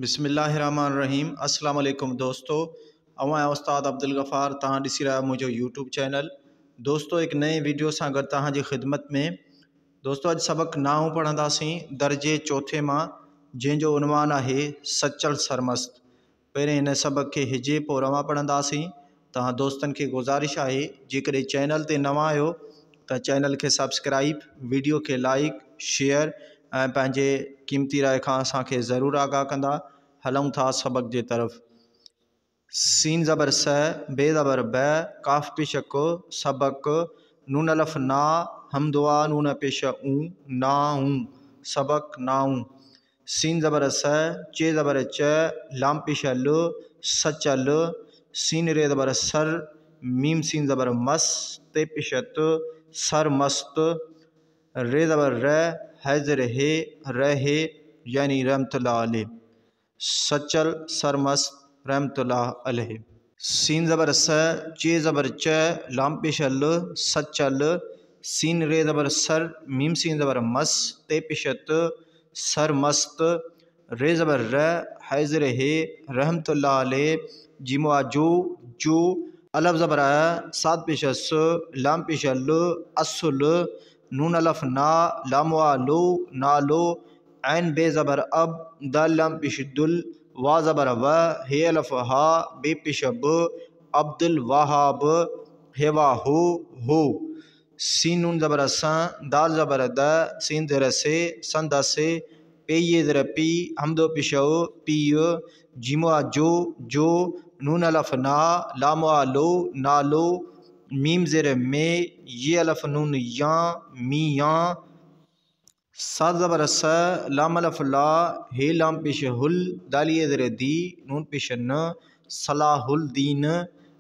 बिस्मिल्लाहिर्रहमानिर्रहीम। अस्सलाम वालेकुम दोस्तों, अवां उस्ताद अब्दुल गफ़ार तहां ॾिसी रहा मुझो यूट्यूब चैनल। दोस्तों एक नए वीडियो सां गॾु तहां जी ख़िदमत में। दोस्तों अॼु सबक 9 पढ़ंदासीं दर्जे चौथे मां, जंहिंजो उनवान आहे सचल सरमस्त। पहिरें हिन सबक खे हिजे पोइ रवां पढ़ंदासीं। तहां दोस्तनि खे गुज़ारिश आहे जेकॾहिं चैनल ते नवां आहियो त चैनल खे सब्सक्राइब, वीडियो खे लाइक, शेयर ऐं पंहिंजे क़ीमती राय खां असांखे ज़रूरु आगाह कंदा। हलूं था सबक जे तरफ़। सीन ज़बर स, बे ज़बर ब, काफ पेश को, सबक, नून अलफ ना, हमदुआ नून पेश ऊ, नाऊ, सबक नाऊ। सीन ज़बर स, चे ज़बर च, लाम पेश ल, सचल। सीन रे ज़बर सर, मीम सीन ज़बर मस, ते पेश त, सर मस्त। रे ज़बर र, हैज़र हे, रहे, यानी रहमतुल्लाह अलैह। सचल सरमस्त रहमतुल्लाह अलैह। सीन ज़बर स, चे ज़बर च, लाम पेश ल, सचल। सीन रे ज़बर सर, मीम सीन ज़बर मस, ते पेश त, सर मस्त। रे ज़बर र, हैज़र हे, रहमतुल्लाह अलैह, जिमुआ जो, जो। अलफ ज़बर अ, सात पेश स, लाम पेश ल, असुल। नून अलफ ना, लाम वा लो, नालो। ऐन बे ज़बर अब, दाल लाम पेश दुल, वा ज़बर व, हे अलफ हा, बे पेश ब, अब्दुल वहाब, हेवा हो। सीन नून ज़बर स, दाल ज़बर द, सीन ज़र से, संद से, पे ये ज़र पी, हमदो पेश पीय। जिमुआ जो, जो। नून अलफ ना, लाम वा लो, नालो। मीम ज़र में, ये अलफ नून या, मियाँ। सात ज़बर स, लाम अलफ ला, हे लाम पेश हुल, दालिए ज़र दी, नून पेश न, सलाहुल दीन।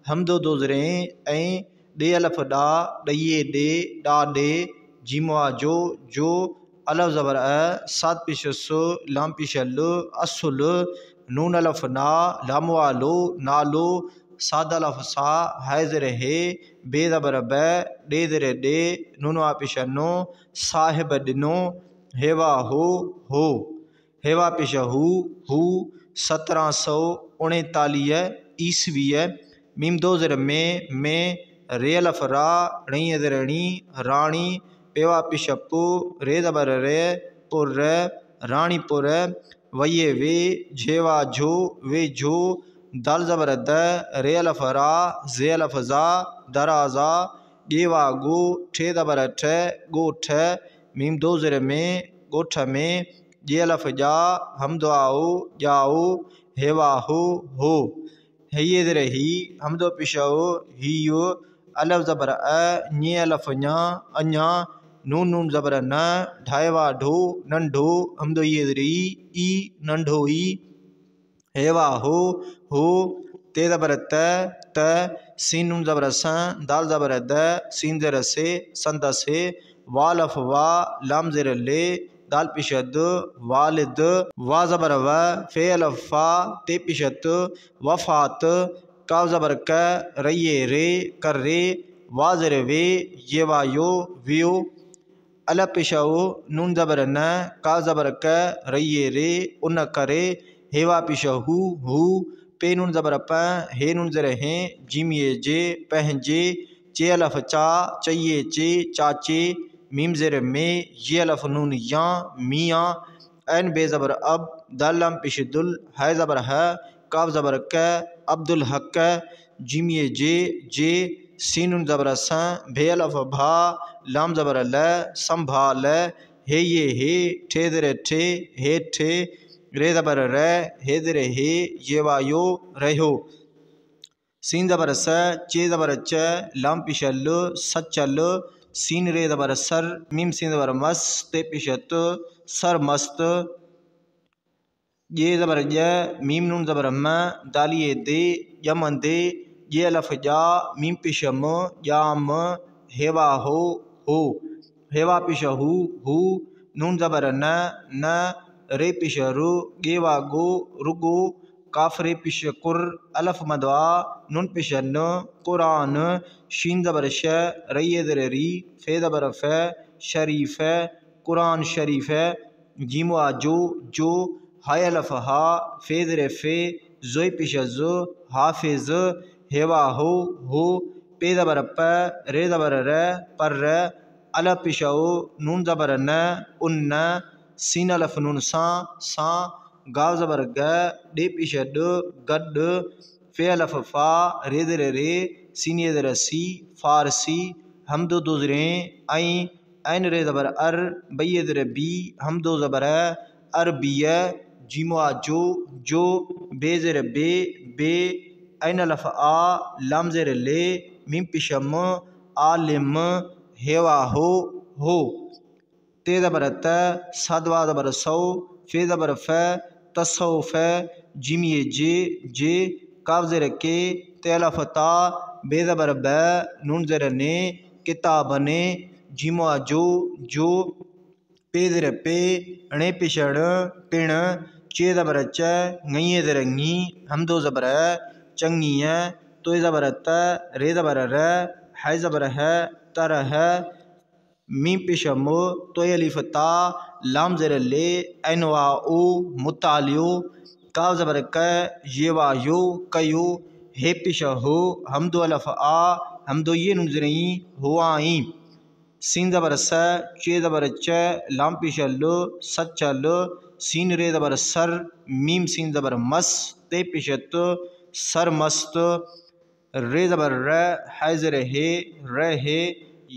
हमदो दो ज़रे ऐं, डे अलफ डा, डइए डे, डा डे। जिमुआ जो, जो। अलफ ज़बर अ, सात पेश सो, लाम पेश ल, असुल। नून अलफ ना, लाम वा लो, नालो। साद अलफ सा, हैज़र हे, बे ज़बर ब, डे ज़र डे, नून वा पेश नो, साहिब डिनो। हेवा हो। हेवा पेश हू, 1739 ईस्वीअ। मीम दो ज़र में, रे अलफ रा, णी ज़र णी, राणी। पेवा पेश पो, रे ज़बर रे, पुर, राणीपुर। वये वे, झेवा झो, वे झो। दाल ज़बर द, रे अलफ रा, जे अलफ जा, दराजा। गेवा गो, ठे ज़बर ठ, गोठ। मीम दो ज़र में, गोठ में। ये अलफ जा, हमदुआओ, जाओ। हेवा हो। हे ज़र ही, हमदो पेश हियो। अलफ ज़बर अ, nye अलफ ञा, अञा। नून ज़बर न, ढाएवा ढो, नंढो। हमदो ये ज़र ई, नंढो ई। हेवा हो। ते ज़बर त। सीन नून ज़बर स, दाल ज़बर द, सीन ज़र से, संद से। वालफ वा, लाम ज़र ले, दाल पेश द, वालिद। वा ज़बर व, फे अलफ फा, ते पेश त, वफ़ात। काव ज़बर क, रइए रे, कर रे। वा ज़र वे, ये वा यो, वियो। अलफ पेश नून ज़बर न, का ज़बर क, रइए रे, उन करे। हेवा पेश हू। पे नून ज़बर प, हे नून ज़र हैं, जिम ये जे, पहजे। चे अलफ चा, चइए चे, चाचे। मीम ज़र में, ये अलफ नून या, मियाँ। ऐन बे ज़बर अब, दाल लाम पेश दुल, है ज़बर है, काफ ज़बर क, अब्दुल हक। जिम ये जे। सीन नून ज़बर स, भे अलफ भा, लाम ज़बर ल, संभाल। हे ये हे, ठे ज़र ठे, हे ठे। रे ज़बर र, हे ज़र हे, ये वा यो, रहो। सीन ज़बर स, चे ज़बर च, लाम पेश ल, सचल। सीन रे ज़बर सर, मीम सीन ज़बर मस, ते पेश त, सर मस्त। ये ज़बर ज, मीम नून ज़बर म, दालिए दे, यमन दे। ये अलफ जा, मीम पेश म, याम। हेवा हो। हेवा पेश हू। नून ज़बर न, रे पेश रु, गेवा गो, रुगो। काफ रे पेश कुर, अलफ मदवा, नून पेश न, कुरान। शीन ज़बर श, रइए ज़र री, फे ज़बर फ, शरीफ। कुरान शरीफ। जिमुआ जो, हाय अलफ हा फे ज़र फे ज़ोय पेश ज़ो हाफिज हेवा हो पे ज़बर प रे ज़बर र पर अल पेश ओ नून ज़बर न उन्न सीन अलफ नून सा गाव ज़बर ग डे पेश ड गड फे अलफ फा रे ज़र रे सीन ये ज़र सी फारसी हम दो ज़रे ऐन रे ज़बर अर बई ज़र बी हम दो ज़बर अरबिय जीमो जो बे ज़र बे ऐन अलफ आ लाम ज़र ले मीम पिशम आलिम हेवा हो ते ज़बर त सदवा ज़बर सौ फे ज़बर फ तसौफ जिम ये जे काफ ज़र के ते अलफ ता बे ज़बर ब नून ज़र ने किताब ने जीमो जो पे ज़र पे णे पिशण पिण चे ज़बर च ngई ज़र ङी हम दो ज़बर चंगी तो ज़बर त रे ज़बर र है ज़बर है तर है मीम पेशम तो अलिफ ता लाम ज़र ले ऐनवा ओ मुतालियो काव ज़बर क ये वा यो कयो हे पेश हो हम दो अलफ आ हम दो ये नुजरई हुआई सीन ज़बर स चे ज़बर च लाम पेश लो सचल सीन रे ज़बर सर मीम सीन ज़बर मस ते पेशत सर मस्त रे ज़बर र है ज़र हे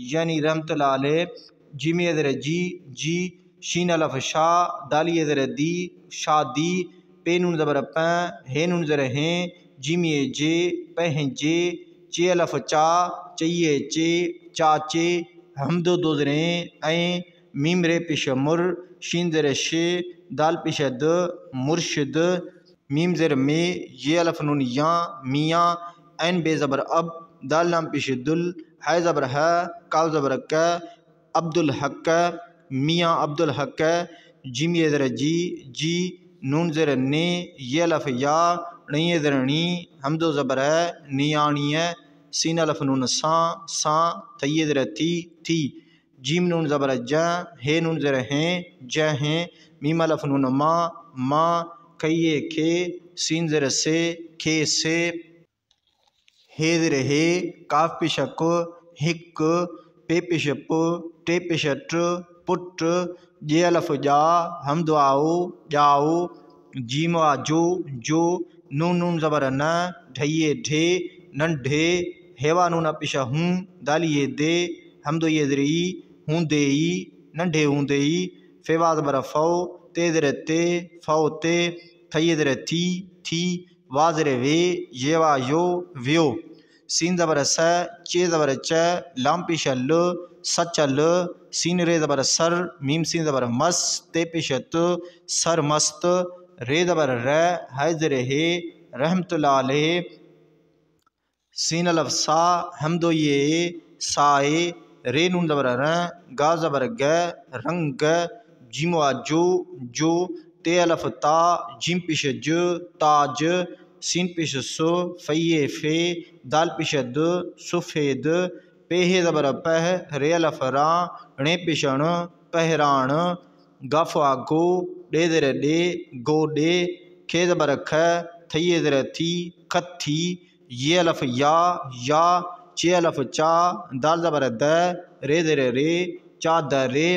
यानी रहमतुल्लाह अलैह जिम ये ज़र जी शीन अलफ शाह दाल ये ज़र दी शादी पे नून ज़बर प हे नून ज़र हैं जिम ये जे पहजे चे अलफ चा चाहिए चे चाचे हम दो ज़रे ऐं मीम रे पेश मुर शीन ज़र शे दाल पेश द मुर्शिद मीम ज़र में ये अलफ नून या मियाँ ऐन बे ज़बर अब दाल नाम पेश दुल है ज़बर है काव ज़बर क अब्दुल हक मियाँ अब्दुल हक जिम ये ज़र जी नून ज़र ने ये अलफ या नहीं ज़र नी हम दो ज़बर नियाणिय सीन अलफ नून सा थी ज़र थी जीम नून ज़बर ज हे नून ज़र हैं ज हैं मीम अलफ नून माँ कहिए खे सीन ज़र से खे से हे ज़र हे काफ पेशक हिक पे पेशप टे पेशट पुट जे अलफ जा हम दुआओ जाओ जीम जो नून नून ज़बर न ढइए ढे नंढे हेवा नून पेश हूँ दालिए दे हम दो ये ज़री हूँ दे नंढे हूँ दे फेवा ज़बर फ़ौ ते ज़र ते फ़ौ ते थई ज़र थी वाज़र वे ये वा यो व्यो सीन ज़बर स चे ज़बर च लाम पेश ल सचल सीन रे ज़बर सर मीम सीन ज़बर मस ते पेशत सर मस्त रे ज़बर र है ज़र हे रहमतुल्लाह अलैह सीन अलफ सा हम दो ये साए रे नून ज़बर र गा ज़बर ग रंग जिमवा जो ते अलफ ता जिम पेश ज ताज सीन पेश सो फ़ये फे दाल पेश द सफ़ेद पे हे ज़बर पह रे अलफ रा णे पेशण पहराण गफ गो डे ज़र डे गो डे खे ज़बर ख थई ज़र थी खथी ये अलफ या चे अलफ चा दाल ज़बर द रे ज़र रे चा द रे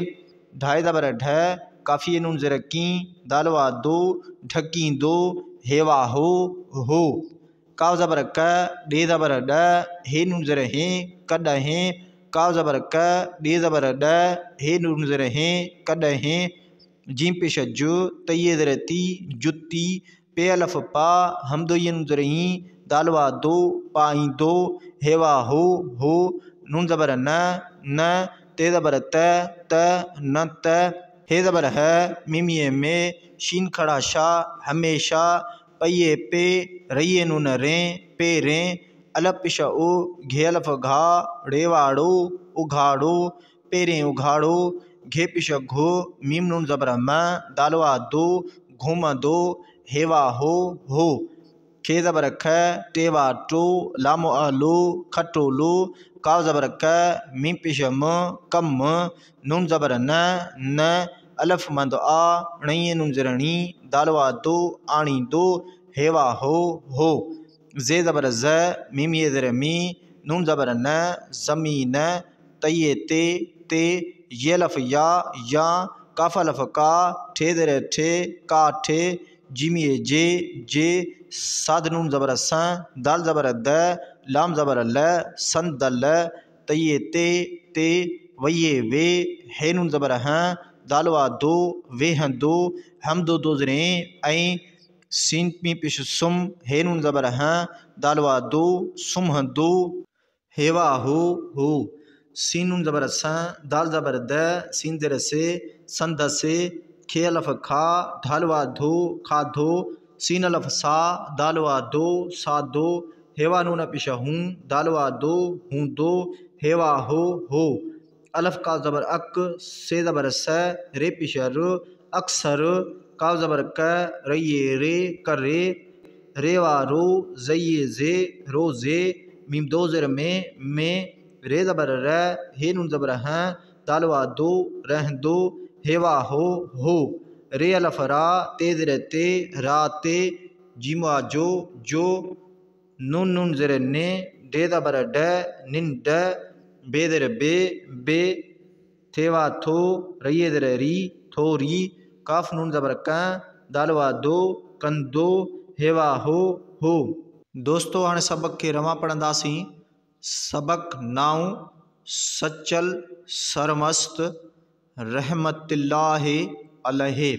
ढाई ज़बर ढ काफ़ी नून ज़र की दालवा दो ढकी दो हेवा हो काव ज़बर क डे ज़बर ड हे नून ज़र हैं कड हैं काव ज़बर क डे ज़बर ड हे नून ज़र हैं कड हैं जिम पेश जो तय ज़र ती जुत्ती पे अलफ पा हम दो ये नून ज़र ही दालवा दो पाई दो हेवा हो नून ज़बर न ते ज़बर त न त हे ज़बर है मिमिये में शीन खड़ा शा हमेशा पये पे रइये नून रें पे रें अलफ पेश ओ घे अलफ घा रेवाड़ो उघाड़ो पेरें उघाड़ो घे पेश घो मीम नून ज़बर म दालवा दो घूम दो हेवा हो खे ज़बर ख टेवा टो लामो आलो खटोलो काव ज़बर क मीम पेश म कम नून ज़बर न अलफ मंद आ णई नून ज़ेर णी दालवा दो आणी दो हेवा हो जे ज़बर ज़ मीम ये ज़ेर मी नून ज़बर न ज़मीन तये ते ये लफ या काफ लफ का ठे ज़ेर ठे का ठे जिम ये जे साद नून ज़बर स दाल ज़बर द लाम ज़बर ल सन दल तये ते वये वे हे नून ज़बर हैं दालवा दो वे हैं दो हम दो ज़रे ऐं सीन पी पिश सुम हे नून ज़बर हैं दालवा दो सुम हैं दो हेवा हो सीन नून ज़बर स दाल ज़बर द सीन ज़ेर से सन द से खे अलफ खा ढालवा धो खा धो सीन अलफ सा दालवा दो सा दो हेवा नून पिश हूँ दालवा दो हूँ दो हेवा हो अलफ का ज़बर अक से ज़बर स रे पिश र अक्सर का ज़बर क रये रे कर रेवा रो जये जे रो जे मीम दो ज़ेर में रे ज़बर र हे नून ज़बर हैं दालवा दो रह दो हेवा हो रे अलफ रा ते ज़ेर ते रा ते जिमा जो नून ज़ेर ने डे ज़बर ड निन ड बे ज़ेर बे थेवा थो रये ज़ेर री थो री काफ नून ज़बर क दालवा दो कन दो हेवा हो दोस्तों हाणे सबक के रवा पढ़ंदासीं। सबक नाउ सचल सरमस्त रहमतुल्लाहि अलैहि।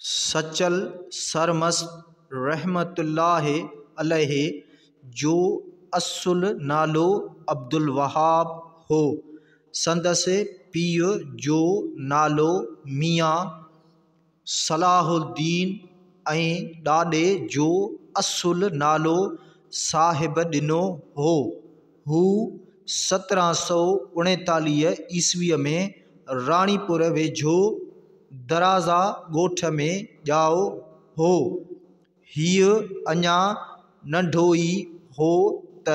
सचल सरमस्त रहमतुल्लाहि अलैहि जो असुल नालो अब्दुल वहाब हो संदस पीउ जो नालो मियाँ सलाहुद्दीन ऐं ॾाॾे जो असुल नालो साहिब ॾिनो हो। हू 1739 ईस्वीअ में राणीपुर वेझो दराज़ा ॻोठ में ॼाओ हो। हीअ अञा नंढो ई हो त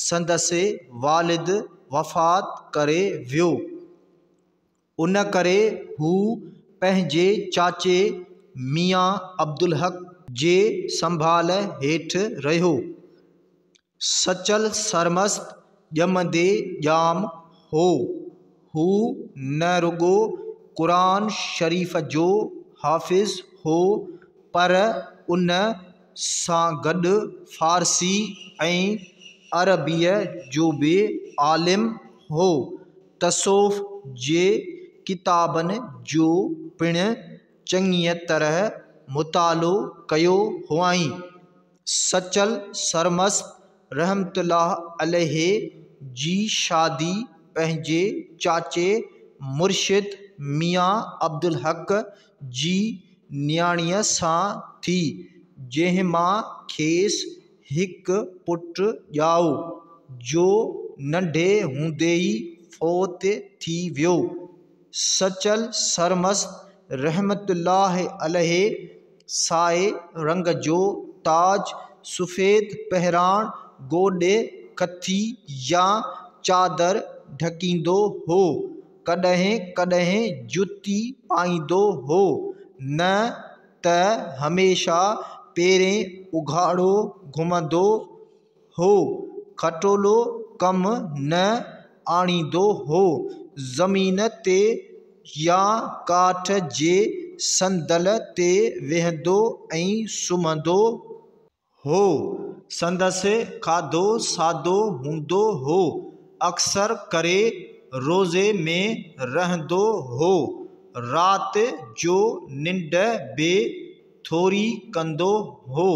संदसि वालिद वफ़ात करे वियो। उन करे हू पंहिंजे चाचे मियाँ अब्दुल हक जे संभाल हेठि रहियो। सचल सरमस्त ॼमंदे ॼाम हो। हू न रुगो क़ुरान शरीफ़ जो हाफ़िज़ हो पर उन सां गॾु फ़ारसी ऐं अरबीअ जो बि आलिम हो। तसौफ़ जे किताबनि जो पिणु चङीअ तरह मुतालो कयो हुआईं। सचल सरमस्त रहमतुल्लाह अलैहि जी शादी पंहिंजे चाचे मुर्शिद मियाँ अब्दुल हक जी नियाणीअ सां थी जंहिं मां खेसि हिकु पुटु ॼाओ जो नंढे हूंदे ई फ़ौत थी वियो। सचल सरमस्त रहमतुल्लाह अलैहि साए रंग जो ताज सफ़ेद पहिराण गोॾे कथी या चादर ढकींदो हो। कॾहिं कॾहिं जुती पाईंदो हो न त हमेशा पेरें उघाड़ो घुमंदो हो। खटोलो कम न आणींदो हो। ज़मीन ते या काठ जे संदल ते वेहंदो ऐं सुम्हंदो हो। संदसि खाधो सादो हूंदो हो। अक्सर करे रोज़े में रहंदो हो। राति जो निंड बि थोरी कंदो हो।